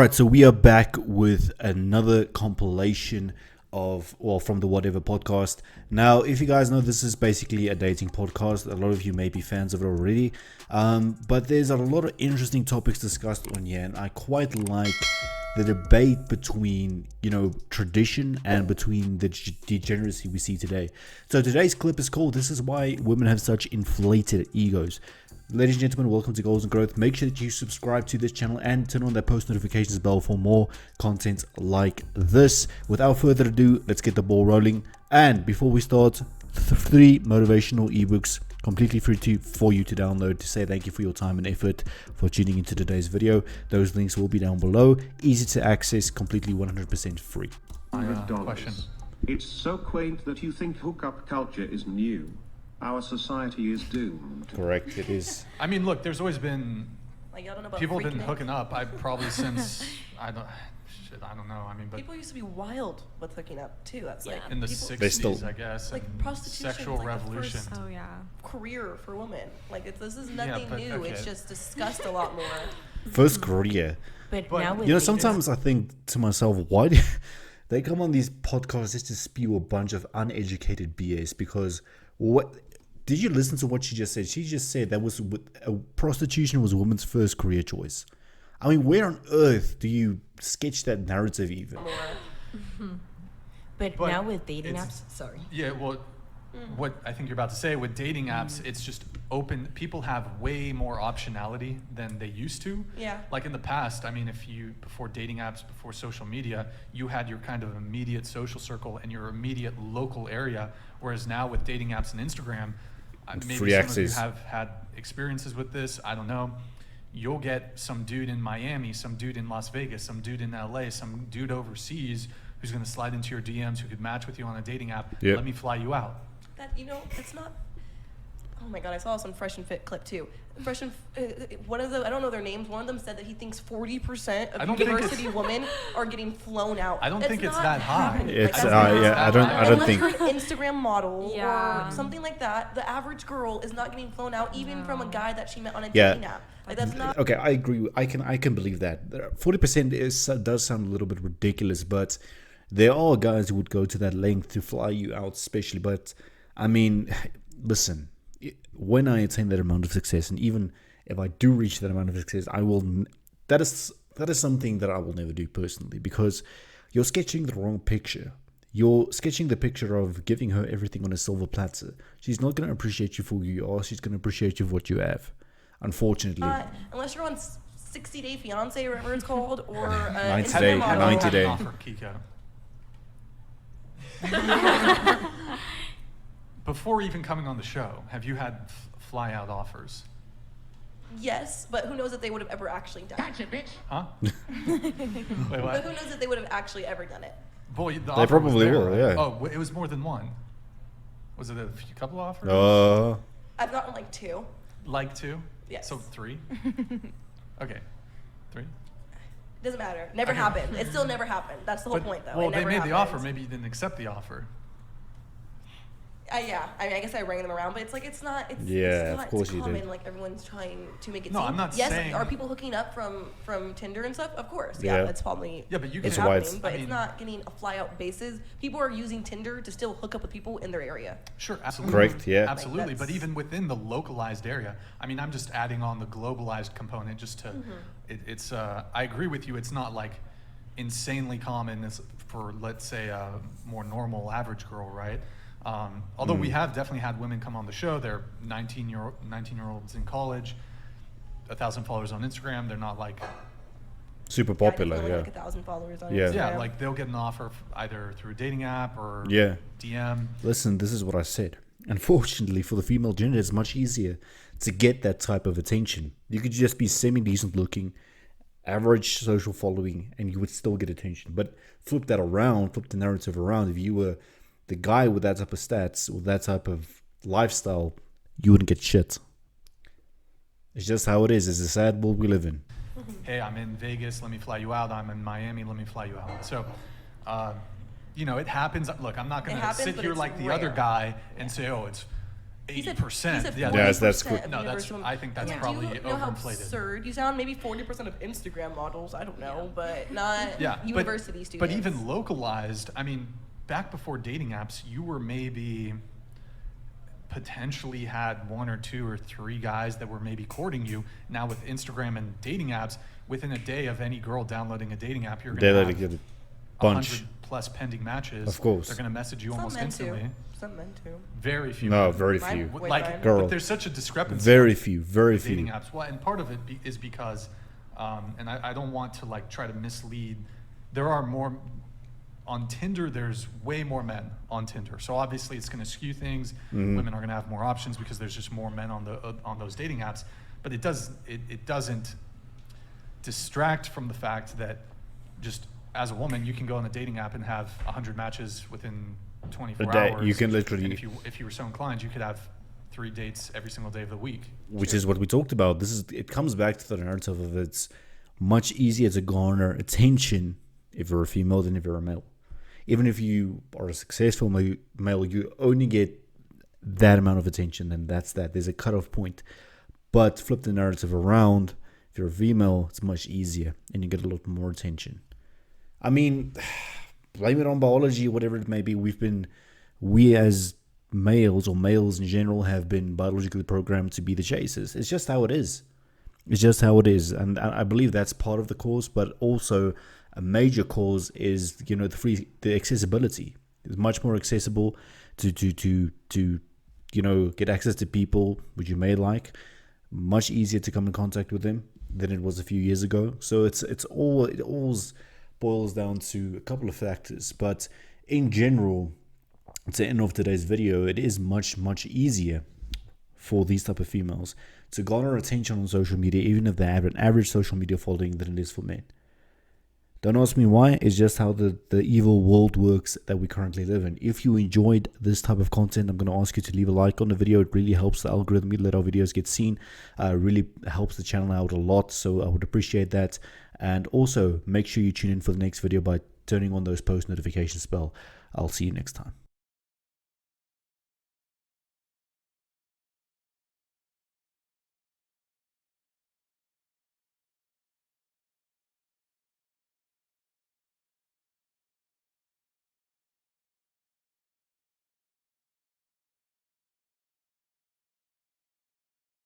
right, so we are back with another compilation of, well, from the Whatever podcast. Now, if you guys know, this is basically a dating podcast. A lot of you may be fans of it already, but there's a lot of interesting topics discussed on here, and I quite like the debate between, tradition and between the degeneracy we see today. So today's clip is called "This is Why Women Have Such Inflated Egos." Ladies and gentlemen, welcome to Goals and Growth. Make sure that you subscribe to this channel and turn on that post notifications bell for more content like this. Without further ado, let's get the ball rolling. And before we start, 3 motivational ebooks completely free for you to download to say thank you for your time and effort for tuning into today's video. Those links will be down below. Easy to access, completely 100% free. Question. It's so quaint that you think hookup culture is new. Our society is doomed. Correct, it is. I mean, look, there's always been people have been Freaknik. hooking up. I probably since I don't know. I mean, but People used to be wild with hooking up too. That's like in the people- 60s, still- I guess, like and prostitution, sexual like the revolution. first- Oh yeah. career for women. Like this is nothing but new. okay. It's just discussed a lot more. First career. But But- now with Sometimes I think to myself, why do they come on these podcasts just to spew a bunch of uneducated BS? Because what did you listen to what she just said? She just said that was prostitution was a woman's first career choice. I mean, where on earth do you sketch that narrative even? but But now with dating it's- apps, sorry. Yeah, well, what I think you're about to say with dating apps, it's just open. People have way more optionality than they used to. Yeah. Like in the past, I mean, before dating apps, before social media, you had your kind of immediate social circle and your immediate local area. Whereas now with dating apps and Instagram, maybe free some access. of you have had experiences with this. I don't know. You'll get some dude in Miami, some dude in Las Vegas, some dude in LA, some dude overseas who's going to slide into your DMs, who could match with you on a dating app. Yep. Let me fly you out. That it's not. Oh my god! I saw this on Fresh and Fit clip too. Fresh and one of the I don't know their names. One of them said that he thinks 40% I of don't think university women are getting flown out. I don't think it's not that high. happening. It's that's not I don't Unless think. you're an Instagram model Yeah. or something like that, the average girl is not getting flown out even from a guy that she met on a Yeah. dating app. Like that's not. Okay, I agree. I can believe that. 40% does sound a little bit ridiculous, but there are guys who would go to that length to fly you out, especially. But I mean, listen, when I attain that amount of success, and even if I do reach that amount of success, I will. That is something that I will never do personally, because you're sketching the wrong picture. You're sketching the picture of giving her everything on a silver platter. She's not going to appreciate you for who you are. She's going to appreciate you for what you have. Unfortunately. Unless you're on 60 Day Fiance or whatever it's called, or 90 Instagram Day, model. 90 Day. Offer, Kiko. Before even coming on the show, have you had fly out offers? Yes, but who knows if they would have ever actually done it. Huh? Wait, But what? who knows if they would have actually ever done it. Boy, the They offer was probably there, will, right? yeah. Oh, it was more than one. Was it a couple offers? I've gotten like 2. Like 2? Yes. So 3? Okay. 3? Doesn't matter. Never Okay. happened. It still never happened. That's the whole point, though. Well, It they never made the happened. offer. Maybe you didn't accept the offer. Yeah. I mean, I guess I rang them around, but it's like it's not. It's, Yeah, it's not of course you common. did. Like everyone's trying to make it. No, seem. I'm not yes, saying- are people hooking up from Tinder and stuff? Of course. Yeah. Yeah, that's probably. Yeah, but you That's can. why happening, it's- but I mean- it's not getting a fly out basis. People are using Tinder to still hook up with people in their area. Sure, absolutely. Correct, yeah. Absolutely, Like, but that's- even within the localized area, I mean, I'm just adding on the globalized component just to, it's, I agree with you, it's not like insanely common as for, let's say, a more normal average girl, right? Although we have definitely had women come on the show, they're 19-year-olds in college, 1,000 followers on Instagram, they're not like, Super Yeah, I think popular, only yeah. Like 1,000 followers on Yeah. Instagram. yeah, like they'll get an offer either through a dating app or Yeah. DM. Listen, this is what I said. Unfortunately, for the female gender, it's much easier to get that type of attention. You could just be semi-decent looking, average social following, and you would still get attention. But flip that around, flip the narrative around. If you were the guy with that type of stats, with that type of lifestyle, you wouldn't get shit. It's just how it is. It's a sad world we live in. Hey, I'm in Vegas, let me fly you out. I'm in Miami, let me fly you out. So, it happens. Look, I'm not going It to happens, sit but here it's like the other rare. guy and say, oh, it's He said 80%. Yeah, 40% Yes, that's of quick. No, universal women. I think that's Yeah. probably Do you know how overinflated. absurd you sound? Maybe 40% of Instagram models. I don't know, but not Yeah, university but students. even localized, I mean, back before dating apps, you were maybe potentially had 1 or 2 or 3 guys that were maybe courting you. Now with Instagram and dating apps, within a day of any girl downloading a dating app, you're They going let to it have get a bunch. 100 plus pending matches. Of course. They're going to message you Some almost men instantly. too. Some men too. Very few. No, men. very Mine- few. Wait, Like, Ryan? Girl. but there's such a discrepancy. Very on few. Very the dating few. apps. Well, and part of it is because, and I don't want to like try to mislead. There are more on Tinder. There's way more men on Tinder. So obviously it's going to skew things. Mm-hmm. Women are going to have more options because there's just more men on those dating apps. But it doesn't distract from the fact that just as a woman you can go on a dating app and have 100 matches within 24 A day. hours. You can literally- And if you were so inclined, you could have 3 dates every single day of the week. Which is what we talked about. It comes back to the narrative of it's much easier to garner attention if you're a female than if you're a male. Even if you are a successful male, you only get that amount of attention, and that's that. There's a cutoff point. But flip the narrative around. If you're a female, it's much easier, and you get a lot more attention. I mean, blame it on biology, whatever it may be. We as males or males in general have been biologically programmed to be the chasers. It's just how it is. It's just how it is. And I believe that's part of the cause, but also a major cause is, the accessibility. It's much more accessible to get access to people which you may like. Much easier to come in contact with them than it was a few years ago. So it all boils down to a couple of factors. But in general, at the end of today's video, it is much, much easier for these type of females to garner attention on social media, even if they have an average social media following, than it is for men. Don't ask me why. It's just how the evil world works that we currently live in. If you enjoyed this type of content, I'm going to ask you to leave a like on the video. It really helps the algorithm. Let our videos get seen. Really helps the channel out a lot. So I would appreciate that. And also make sure you tune in for the next video by turning on those post notifications bell. I'll see you next time.